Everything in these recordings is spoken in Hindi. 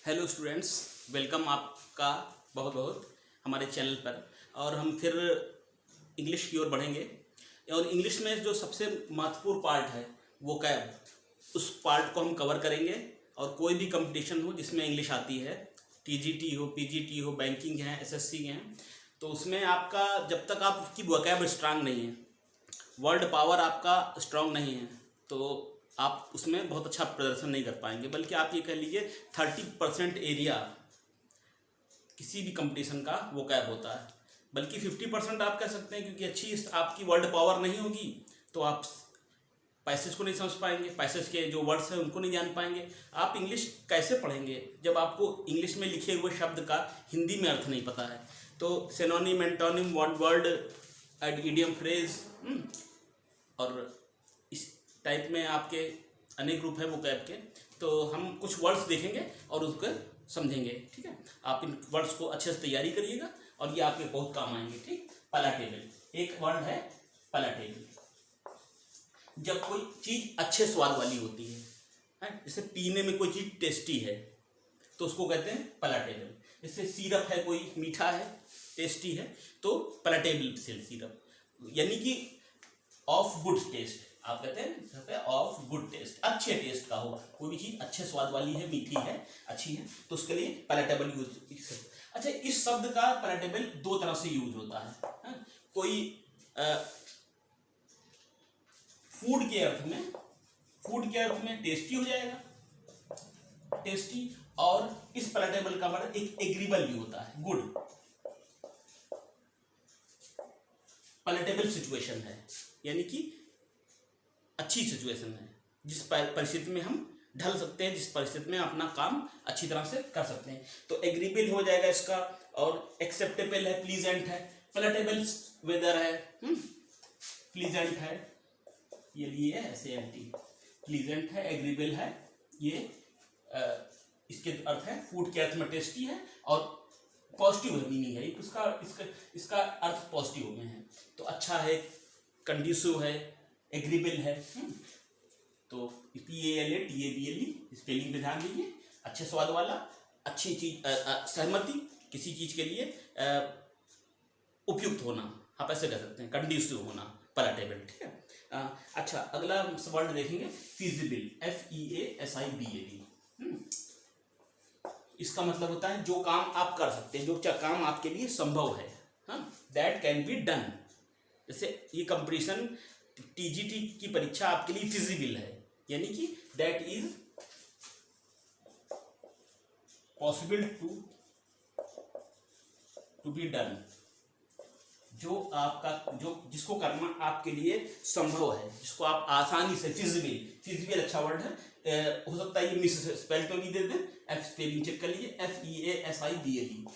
हेलो स्टूडेंट्स, वेलकम आपका बहुत बहुत हमारे चैनल पर। और हम फिर इंग्लिश की ओर बढ़ेंगे। और इंग्लिश में जो सबसे महत्वपूर्ण पार्ट है वो कैब, उस पार्ट को हम कवर करेंगे। और कोई भी कंपटीशन हो जिसमें इंग्लिश आती है, टीजीटी हो, पीजीटी हो, बैंकिंग है, एसएससी हैं, तो उसमें आपका जब तक आपकी वोकैब स्ट्रांग नहीं है, वर्ड पावर आपका स्ट्रांग नहीं है, तो आप उसमें बहुत अच्छा प्रदर्शन नहीं कर पाएंगे। बल्कि आप ये कह लीजिए 30% एरिया किसी भी कंपटीशन का वो कैब होता है। बल्कि 50% आप कह सकते हैं, क्योंकि अच्छी आपकी वर्ड पावर नहीं होगी तो आप पैसेज को नहीं समझ पाएंगे, पैसेज के जो वर्ड्स हैं उनको नहीं जान पाएंगे। आप इंग्लिश कैसे पढ़ेंगे जब आपको इंग्लिश में लिखे हुए शब्द का हिंदी में अर्थ नहीं पता है? तो synonym, antonym, word, idiom, phrase और इस टाइप में आपके अनेक रूप है वो कैब के। तो हम कुछ वर्ड्स देखेंगे और उसको समझेंगे, ठीक है। आप इन वर्ड्स को अच्छे से तैयारी करिएगा और ये आपके बहुत काम आएंगे, ठीक। पैलेटेबल, एक वर्ड है पैलेटेबल। जब कोई चीज़ अच्छे स्वाद वाली होती है, जैसे पीने में कोई चीज़ टेस्टी है तो उसको कहते हैं पैलेटेबल। जैसे सिरप है, कोई मीठा है, टेस्टी है, तो पैलेटेबल सिरप, यानी कि ऑफ गुड टेस्ट। आप कहते हैं ऑफ गुड टेस्ट, अच्छे टेस्ट का हो। कोई भी चीज़ अच्छे स्वाद वाली है, मीठी है, अच्छी है, तो उसके लिए पैलेटेबल यूज। अच्छा, इस शब्द का पैलेटेबल दो तरह से यूज होता है। कोई फूड के अर्थ में टेस्टी हो जाएगा, टेस्टी। और इस पैलेटेबल का मतलब एक एग्रीबल भी होता है, गुड। पैलेटेबल सिचुएशन है, यानी कि अच्छी सिचुएशन है, जिस परिस्थिति में हम ढल सकते हैं, जिस परिस्थिति में अपना काम अच्छी तरह से कर सकते हैं। तो एग्रीबल हो जाएगा इसका। और एक्सेप्टेबल है, प्लीजेंट है। पैलेटेबल वेदर है, प्लीजेंट है, ये लिए SANT, प्लीजेंट है, एग्रीबल है, ये इसके अर्थ है फूड के अर्थ में टेस्टी है और पॉजिटिव है, मीनिंग है इसका अर्थ पॉजिटिव में है। तो अच्छा है, कंड्यूसिव है, एग्रीबल है। तो PALATABLE स्पेलिंग पे ध्यान दीजिए। अच्छे स्वाद वाला, अच्छी चीज, सहमति, किसी चीज के लिए उपयुक्त होना, आप ऐसे कह सकते हैं, कंड्यूसिव होना, पैलेटेबल, ठीक है। अच्छा, अगला वर्ड देखेंगे फिजिबल, FEASIBLE। इसका मतलब होता है जो काम आप कर सकते हैं, जो काम आपके लिए संभव है, दैट कैन बी डन। जैसे ये कंपटीशन TGT की परीक्षा आपके लिए फिजिबल है, यानी कि that is possible to be done. जिसको करना आपके लिए संभव है, जिसको आप आसानी से, फिजिबल अच्छा वर्ड है। हो सकता है ये मिस स्पेल तो नहीं दे दें, F स्पेलिंग चेक कर लीजिए, FEASIBLE,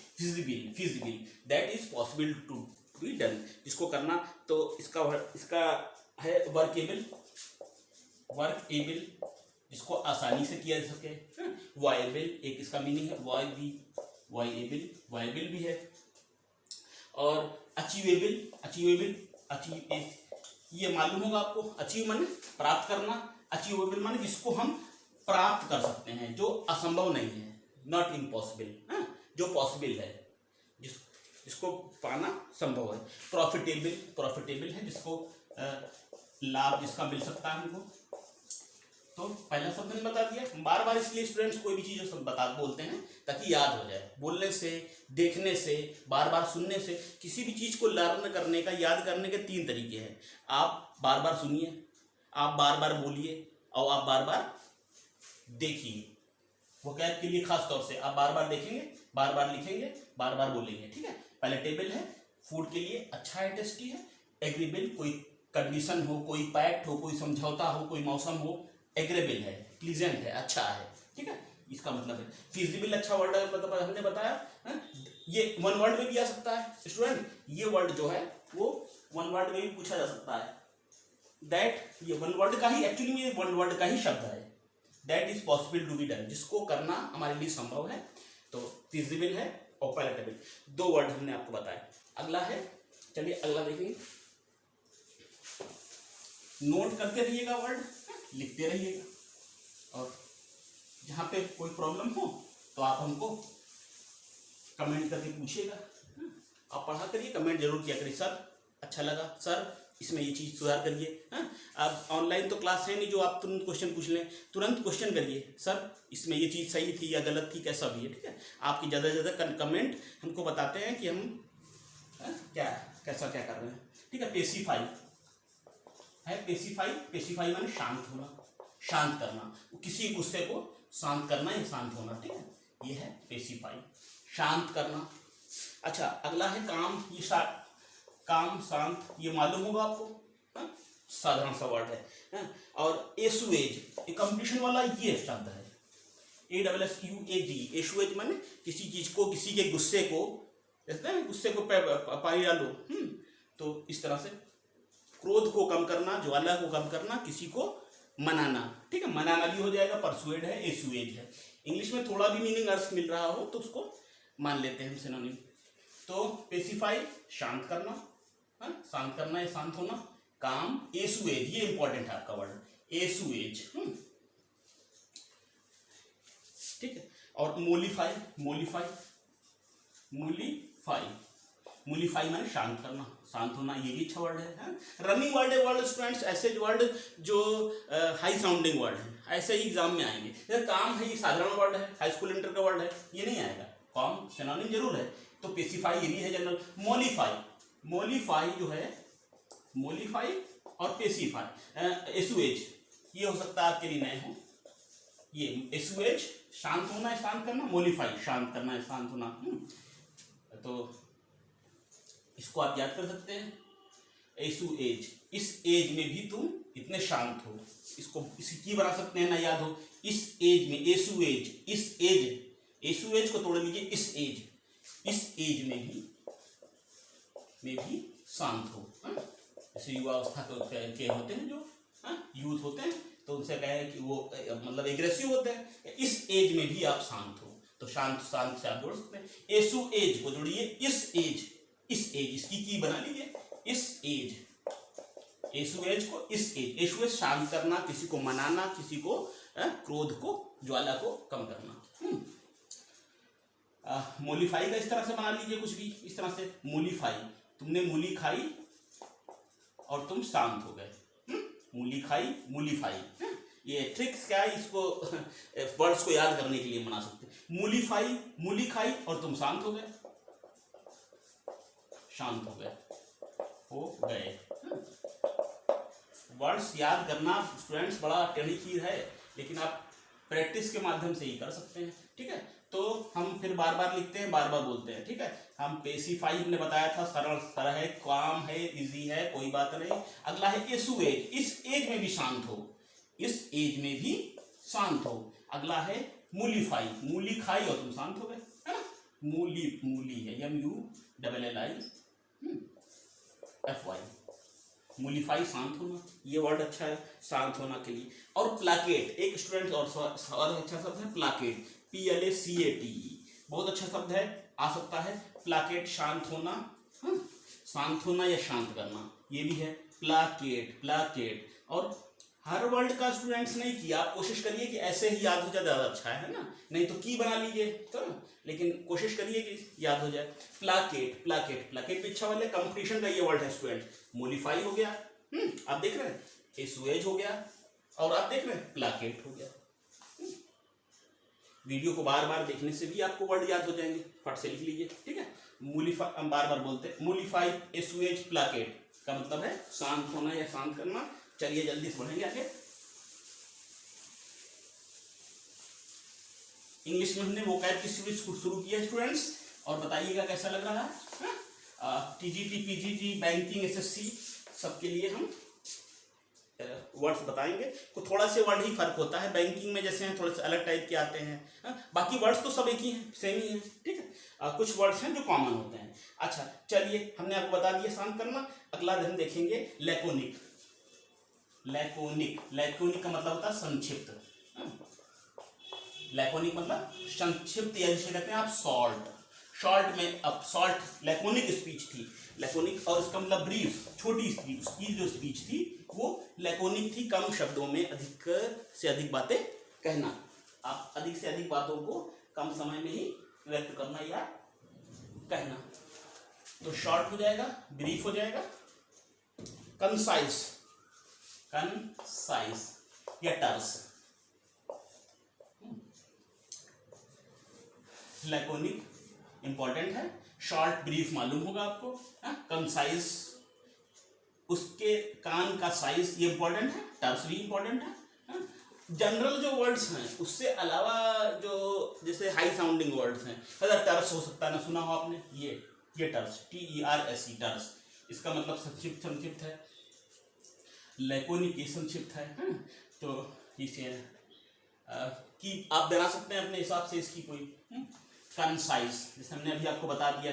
feasible, that is possible to be done, जिसको करना। तो इसका है वर्केबल, जिसको आसानी से किया जा सके। वायबल, एक इसका मीनिंग है, वायबल भी है। और अचीवेबल, ये मालूम होगा आपको। अचीव माने प्राप्त करना, अचीवेबल माने जिसको हम प्राप्त कर सकते हैं, जो असंभव नहीं है, नॉट इम्पॉसिबल, जो पॉसिबल है, जिसको पाना संभव है। प्रॉफिटेबल है, जिसको लाभ जिसका मिल सकता है हमको। तो पहला शब्द मैंने बता दिया। बार बार इसलिए स्टूडेंट्स कोई भी चीज़ बोलते हैं ताकि याद हो जाए। बोलने से, देखने से, बार बार सुनने से, किसी भी चीज़ को लर्न करने का, याद करने के 3 तरीके हैं। आप बार बार सुनिए, आप बार बार बोलिए, और आप बार बार देखिए। वोकैब के लिए खास तौर से आप बार बार देखेंगे, बार बार लिखेंगे, बार बार बोलेंगे, ठीक है। पैलेटेबल है, फूड के लिए अच्छा है, टेस्टी है। एग्रीबल, कोई कंडीशन हो, कोई पैक्ट हो, कोई समझौता हो, कोई मौसम हो। एग्रेबल है, प्लीजेंट है, अच्छा है, ठीक है। इसका मतलब है फिजिबल, अच्छा वर्ड है, मतलब हमने बताया। ये वन वर्ड में भी आ सकता है स्टूडेंट। ये वर्ड जो है वो वन वर्ड में भी पूछा जा सकता है। दैट, ये वन वर्ड का ही, एक्चुअली में ये वन वर्ड का ही शब्द है। That is possible to be done, जिसको करना हमारे लिए संभव है। तो फिजिबल है और पैलेटेबल, 2 वर्ड हमने आपको बताया। अगला है, चलिए अगला देखेंगे। नोट करते रहिएगा, वर्ड लिखते रहिएगा, और जहाँ पे कोई प्रॉब्लम हो तो आप हमको कमेंट करके पूछिएगा। आप पढ़ा करिए, कमेंट जरूर किया करिए, सर अच्छा लगा, सर इसमें ये चीज़ सुधार करिए। अब ऑनलाइन तो क्लास है नहीं जो आप तुरंत क्वेश्चन पूछ लें, तुरंत क्वेश्चन करिए, सर इसमें ये चीज़ सही थी या गलत थी, कैसा भी है, ठीक है। आपकी ज़्यादा से ज़्यादा कमेंट हमको बताते हैं कि हम क्या कैसा क्या कर रहे हैं, ठीक है। पेसिफाई है, पेसिफाई माने शांत होना, शांत करना, किसी गुस्से को शांत करना या शांत होना, ठीक है, ये है पेसिफाई, शांत करना। अच्छा, अगला है काम। ये काम शांत, ये मालूम होगा आपको, साधारण सा वर्ड है। और एसुएज, कंपटीशन वाला ये शब्द है, ASSUAG, एसुएज माने किसी चीज को, किसी के गुस्से को, कहते हैं गुस्से को पानी डालो, तो इस तरह से क्रोध को कम करना, ज्वाला को कम करना, किसी को मनाना, ठीक है। मनाना भी हो जाएगा, परसुएड है, एसुएज है। इंग्लिश में थोड़ा भी मीनिंग अर्थ मिल रहा हो तो उसको मान लेते हैं हम सिनोनिम। तो पेसिफाई शांत करना, शांत करना या शांत होना। काम एसुएज, ये इंपॉर्टेंट है आपका वर्ड, एसुएज, ठीक है। और मोलिफाई, मोलिफाई माने शांत करना, शांत होना, ये भी अच्छा वर्ड है। रनिंग वर्ड है वर्ड स्टूडेंट्स, ऐसे वर्ड जो हाई साउंडिंग वर्ड है, ऐसे ही एग्जाम में आएंगे। जैसे काम है, ये साधारण वर्ड है, हाई स्कूल इंटर का वर्ड है, ये नहीं आएगा। काम सिनोनिम जरूर है, तो पेसिफाई ये भी है जनरल। मोलिफाई जो है, मोलिफाई और पेसिफाई, एसुएज, ये हो सकता है आपके लिए नए हो। ये एसुएज शांत होना है, शांत करना, मोलिफाई शांत करना है, शांत होना। तो इसको आप याद कर सकते हैं, एसुएज, इस एज में भी तुम इतने शांत हो, इसको इसकी बना सकते हैं ना, याद हो, इस एज में, एसुएज, इस एज, एसुएज को तोड़ लीजिए, इस एज में भी शांत हो। जैसे युवावस्था के होते हैं जो यूथ होते हैं, तो उनसे कहें कि वो मतलब एग्रेसिव होते हैं, इस एज में भी आप शांत हो, तो शांत से आप जोड़ सकते हैं। एसु एज को जोड़िए, इस एज, इसकी की बना लीजिए, इस एज, एसु एज को इस एज, एसु एज शांत करना, किसी को मनाना, किसी को क्रोध को, ज्वाला को कम करना। मोलिफाई का इस तरह से बना लीजिए, कुछ भी इस तरह से, मोलिफाई, तुमने मूली खाई और तुम शांत हो गए, मूली खाई, मूलीफाई। ये ट्रिक्स क्या है, इसको वर्ड्स को याद करने के लिए बना सकते हैं। मूली खाई और तुम शांत हो गए, वर्ड्स याद करना स्टूडेंट्स बड़ा टेढ़ी चीज है, लेकिन आप प्रैक्टिस के माध्यम से ही कर सकते हैं, ठीक है। तो हम फिर बार बार लिखते हैं, बार बार बोलते हैं, ठीक है। हम पेसिफाई हमने बताया था, सरल है, काम है, इजी है, कोई बात नहीं। अगला है एसुएज, इस एज में भी शांत हो, इस एज में भी शांत हो। अगला है मूलीफाई, मूली खाई और तुम शांत हो गए, है ना। मूली है, MULLIFY, मूलीफाई शांत होना, ये वर्ड अच्छा है शांत होना के लिए। और प्लाकेट, एक स्टूडेंट और अच्छा शब्द है प्लाकेट, PLACATE, बहुत अच्छा शब्द है, आ सकता है। प्लाकेट शांत होना, शांत होना या शांत करना, ये भी है प्लाकेट। और हर वर्ड का स्टूडेंट्स नहीं किया, आप कोशिश करिए कि ऐसे ही याद हो जाए, ज़्यादा अच्छा है ना, नहीं तो की बना लीजिए, तो लेकिन कोशिश करिए कि याद हो जाए। प्लाकेट भी अच्छा वाले, कंपटीशन का ये वर्ड है स्टूडेंट। मोलिफाई हो गया, आप देख रहे हैं, एसुएज हो गया, और आप देख रहे हैं प्लाकेट हो गया। वीडियो को बार बार देखने से भी आपको वर्ड याद हो जाएंगे, फट से लिख लीजिए, ठीक है। मूलीफाई, हम बार बार बोलते हैं, मूलीफाई, एसुएज, प्लाकेट का मतलब है शांत होना या शांत करना। चलिए जल्दी से बढ़ेंगे आगे। इंग्लिश में हमने वोकैब की सीरीज शुरू की है स्टूडेंट्स, और बताइएगा कैसा लग रहा है। TGT, PGT, बैंकिंग, SSC सबके लिए हम वर्ड्स बताएंगे। तो थोड़ा से वर्ड ही फर्क होता है, बैंकिंग में जैसे हैं थोड़े से अलग टाइप के आते हैं, बाकी वर्ड्स तो सब एक ही हैं, सेम ही है, ठीक है। कुछ वर्ड्स हैं जो कॉमन होते हैं। अच्छा चलिए, हमने आपको बता दिया शांत करना। अगला हम देखेंगे लैकोनिक का मतलब होता है संक्षिप्त। लैकोनिक मतलब संक्षिप्त, या जिसे कहते हैं आप शॉर्ट में, अब शॉर्ट लैकोनिक स्पीच थी, लैकोनिक, और उसका मतलब ब्रीफ, छोटी स्पीच, उसकी जो स्पीच थी वो लैकोनिक थी, कम शब्दों में अधिक से अधिक बातें कहना। आप अधिक से अधिक बातों को कम समय में ही व्यक्त करना या कहना। तो शॉर्ट हो जाएगा, ब्रीफ हो जाएगा, कंसाइज, कंसाइज या टर्स, लैकोनिक इंपॉर्टेंट है, शॉर्ट ब्रीफ मालूम होगा आपको, कंसाइज उसके कान का साइज ये इंपॉर्टेंट है, टर्स भी इंपॉर्टेंट है। जनरल जो वर्ड्स हैं उससे अलावा जो जैसे हाई साउंडिंग वर्ड्स हैं, टर्स हो सकता है ना, सुना हो आपने, ये टर्स, TERS, टर्स, इसका मतलब संक्षिप्त है, लैकोनिक ये संक्षिप्त है। तो इसे कि आप बना सकते हैं अपने हिसाब से इसकी कोई। कंसाइज, जैसे हमने अभी आपको बता दिया,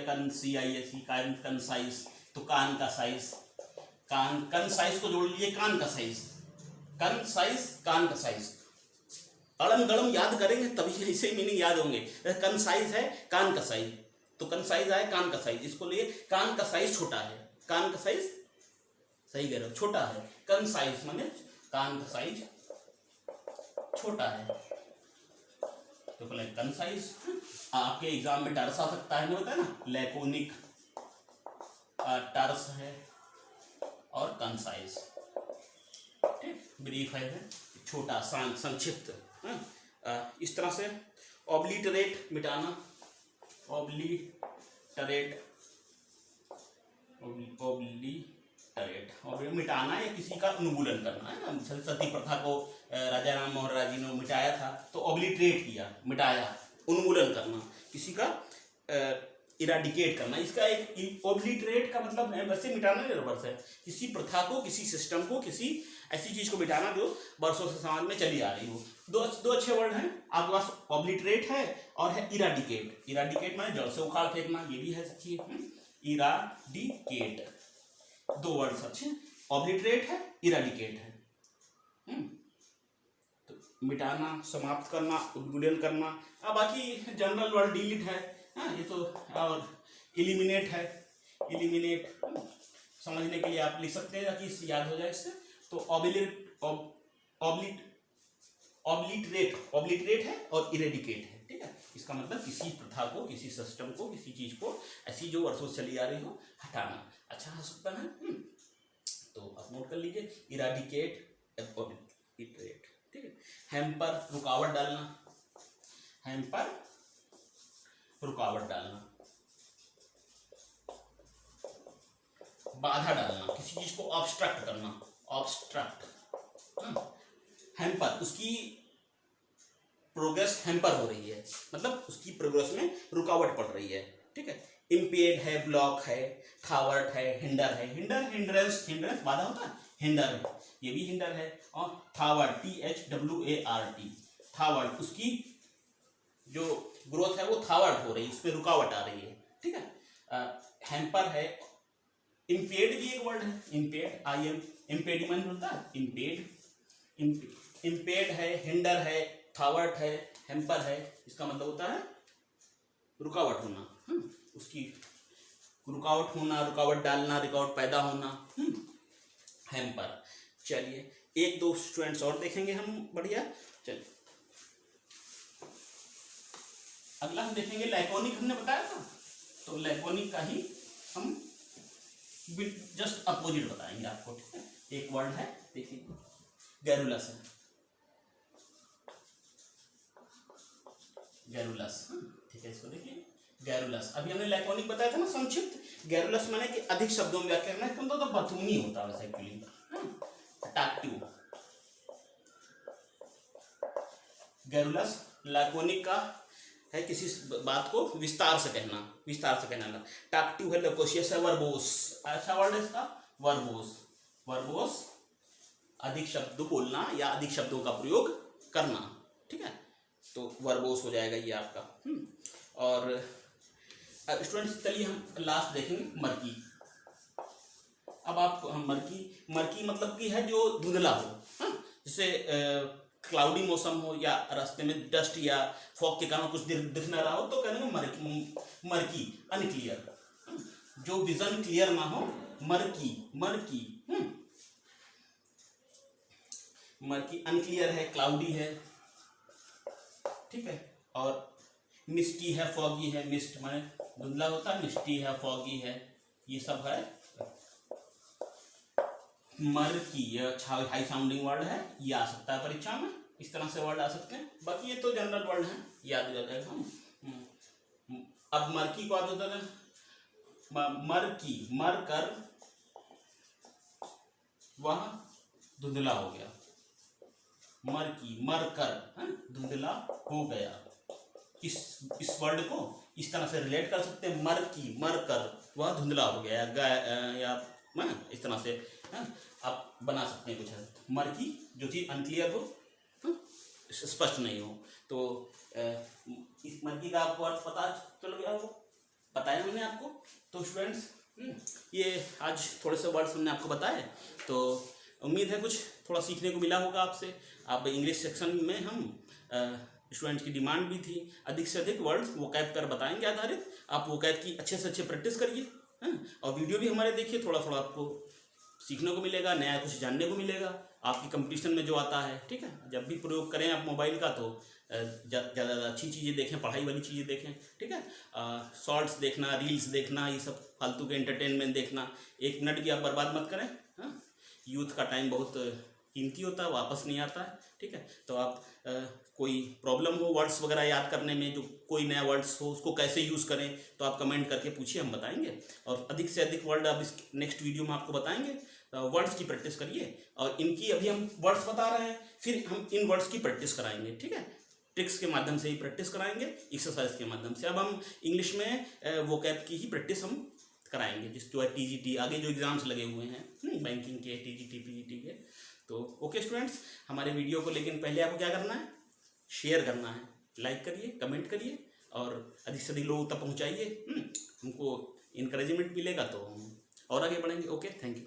कंसाइज, तो कान का साइज, कंसाइज को जोड़ लीजिए, कान का साइज, कंसाइज, कान का साइज, अड़म गड़म याद करेंगे तभी इसे मीनिंग याद होंगे। कंसाइज है कान का साइज, तो कंसाइज है कान का साइज, इसको लिए कान का साइज छोटा है, कान का साइज सही कह रहे हो छोटा है, कंसाइज माने कान का साइज छोटा है, तो बोले कंसाइज। आपके एग्जाम में टर्स आ सकता है, होता है ना, लैकोनिक, टर्स है और कंसाइज, ठीक, ब्रीफ है छोटा, संक्षिप्त। इस तरह से ऑब्लिटरेट मिटाना, ऑब्लिटरेट मिटाना या किसी का उन्मूलन करना है ना। सती प्रथा को राजा राम मोहन राय जी ने मिटाया था, तो ऑब्लिटरेट किया, मिटाया, उन्मूलन करना, किसी का इराडिकेट करना। इसका एक ऑब्लिटरेट का मतलब है वैसे मिटाना नहीं, रिवर्स है, किसी प्रथा को, किसी सिस्टम को, किसी ऐसी चीज को मिटाना जो वर्षों से समाज में चली आ रही हो। दो अच्छे वर्ड हैं आपके पास, ऑब्लिटरेट है और है इराडिकेट। इराडिकेट माने जड़ से उखाड़ फेंकना, ये भी है सच्ची, इराडिकेट, दो वर्ड्स अच्छे, ऑब्लिटरेट है, इराडिकेट है। तो मिटाना, समाप्त करना, उन्मूलन करना। अब बाकी जनरल वर्ड डिलीट है, ये तो, और इलिमिनेट है, इलिमिनेट समझने के लिए आप लिख सकते हैं ताकि याद हो जाए इससे। तो ऑब्लिटरेट है और इरेडिकेट है, ठीक है। इसका मतलब किसी प्रथा को, किसी सिस्टम को, किसी चीज को ऐसी जो वर्षों से चली आ रही हो, हटाना। अच्छा हो सकता है। तो आप नोट कर लीजिए, इराडिकेट, ऑब्लिटरेट, ठीक है। हैम्पर, रुकावट डालना, हैम्पर रुकावट डालना, बाधा डालना, किसी चीज को ऑब्स्ट्रक्ट करना, ऑब्स्ट्रक्ट, हैम्पर, उसकी प्रोग्रेस हैम्पर हो रही है, मतलब उसकी प्रोग्रेस में रुकावट पड़ रही है, ठीक है। इम्पेड है, ब्लॉक है, थावर्ट है, हिंडर है, हिंड्रेंस बाधा होता है, हिंडर है, ये भी हिंडर है। और थावर्ट, THWART, थावर्ट, उसकी जो ग्रोथ है वो थावर्ट हो रही है, उस पर रुकावट आ रही है, ठीक है। हैम्पर है, इम्पेड भी एक वर्ड है, इम्पेड, इम्पेडिमेंट होता है, इम्पेड है, हिंडर है, थावर्ट है, हैम्पर है, इसका मतलब होता है रुकावट होना, उसकी रुकावट होना, रुकावट डालना, रुकावट पैदा होना, हैम्पर। चलिए एक दो स्टूडेंट्स और देखेंगे हम, बढ़िया। चलिए अगला हम देखेंगे लैकोनिक, हमने बताया था, तो लैकोनिक का ही हम जस्ट अपोजिट बताएंगे आपको, ठीक है। एक वर्ड है, देखिए, गैरुलस है, गैरुलस, ठीक है, इसको देखिए, गैरुलस। अभी हमने लैकोनिक बताया था ना, संक्षिप्त। गैरुलस माने कि अधिक शब्दों में व्याख्या करना, इसका मतलब तो बतूनी होता है वैसे एक्चुअली, अट्रैक्टिव। गैरुलस लैकोनिक का है किसी बात को विस्तार से कहना, विस्तार से कहना। टाक्टिव है, लोकोशियस है, वर्बोस, अच्छा वर्ड है इसका, वर्बोस, वर्बोस अधिक शब्द बोलना या अधिक शब्दों का प्रयोग करना, ठीक है। तो वर्बोस हो जाएगा ये आपका। और स्टूडेंट्स चलिए हम लास्ट देखेंगे, मर्की। अब आप मर्की मतलब की है जो धुंधला हो, जैसे क्लाउडी मौसम हो या रास्ते में डस्ट या फॉग के कारण कुछ दिख ना रहा हो, तो कहने में मर्की, अनक्लियर, जो विजन क्लियर ना हो, मर्की, अनक्लियर है, क्लाउडी है, ठीक है। और मिस्टी है, फॉगी है, मिस्ट माने धुंधला होता है, मिस्टी है, फॉगी है, ये सब है। मर्की, ये अच्छा हाई साउंडिंग वर्ड है, ये आ सकता है परीक्षा में, इस तरह से वर्ड आ सकते हैं। बाकी ये तो जनरल वर्ड हैं, याद कर जाएगा हम। अब मर्की को आता है मर्की, मर कर वह धुंधला हो गया, मर्की, मर कर धुंधला हो गया। इस वर्ड को इस तरह से रिलेट कर सकते हैं, मर की, मर कर वह धुंधला हो गया, या इस तरह से आप बना सकते हैं कुछ। मर की जो चीज़ अनक्लियर हो, स्पष्ट नहीं हो, तो इस मर की का आपको अर्थ पता चल गया हो, बताया मैंने आपको। तो स्टूडेंट्स, ये आज थोड़े से वर्ड्स हमने आपको बताए, तो उम्मीद है कुछ थोड़ा सीखने को मिला होगा आपसे। आप इंग्लिश सेक्शन में हम स्टूडेंट्स की डिमांड भी थी, अधिक से अधिक वर्ड्स वोकैब पर बताएंगे आधारित। आप वोकैब की अच्छे से अच्छे प्रैक्टिस करिए, और वीडियो भी हमारे देखिए, थोड़ा थोड़ा आपको सीखने को मिलेगा, नया कुछ जानने को मिलेगा आपकी कंपटीशन में जो आता है, ठीक है। जब भी प्रयोग करें आप मोबाइल का, तो ज़्यादा अच्छी चीज़ें देखें, पढ़ाई वाली चीज़ें देखें, ठीक है। शॉर्ट्स देखना, रील्स देखना, ये सब फालतू के एंटरटेनमेंट देखना, 1 मिनट भी आप बर्बाद मत करें। यूथ का टाइम बहुत कीमती होता है, वापस नहीं आता है, ठीक है। तो आप कोई प्रॉब्लम हो वर्ड्स वगैरह याद करने में, जो कोई नया वर्ड्स हो उसको कैसे यूज़ करें, तो आप कमेंट करके पूछिए, हम बताएंगे। और अधिक से अधिक वर्ड अब इस नेक्स्ट वीडियो में आपको बताएंगे। वर्ड्स की प्रैक्टिस करिए, और इनकी अभी हम वर्ड्स बता रहे हैं, फिर हम इन वर्ड्स की प्रैक्टिस कराएंगे, ठीक है। ट्रिक्स के माध्यम से ही प्रैक्टिस कराएंगे, एक्सरसाइज के माध्यम से। अब हम इंग्लिश में वोकैब की ही प्रैक्टिस हम कराएंगे, जिस जो है TGT, आगे जो एग्जाम्स लगे हुए हैं बैंकिंग के, TGT PGT के। तो ओके स्टूडेंट्स, हमारे वीडियो को लेकिन पहले आपको क्या करना है, शेयर करना है, लाइक करिए, कमेंट करिए, और अधिक से अधिक लोगों तक पहुंचाइए। हमको इनकरेजमेंट मिलेगा तो हम और आगे बढ़ेंगे। Okay, thank you.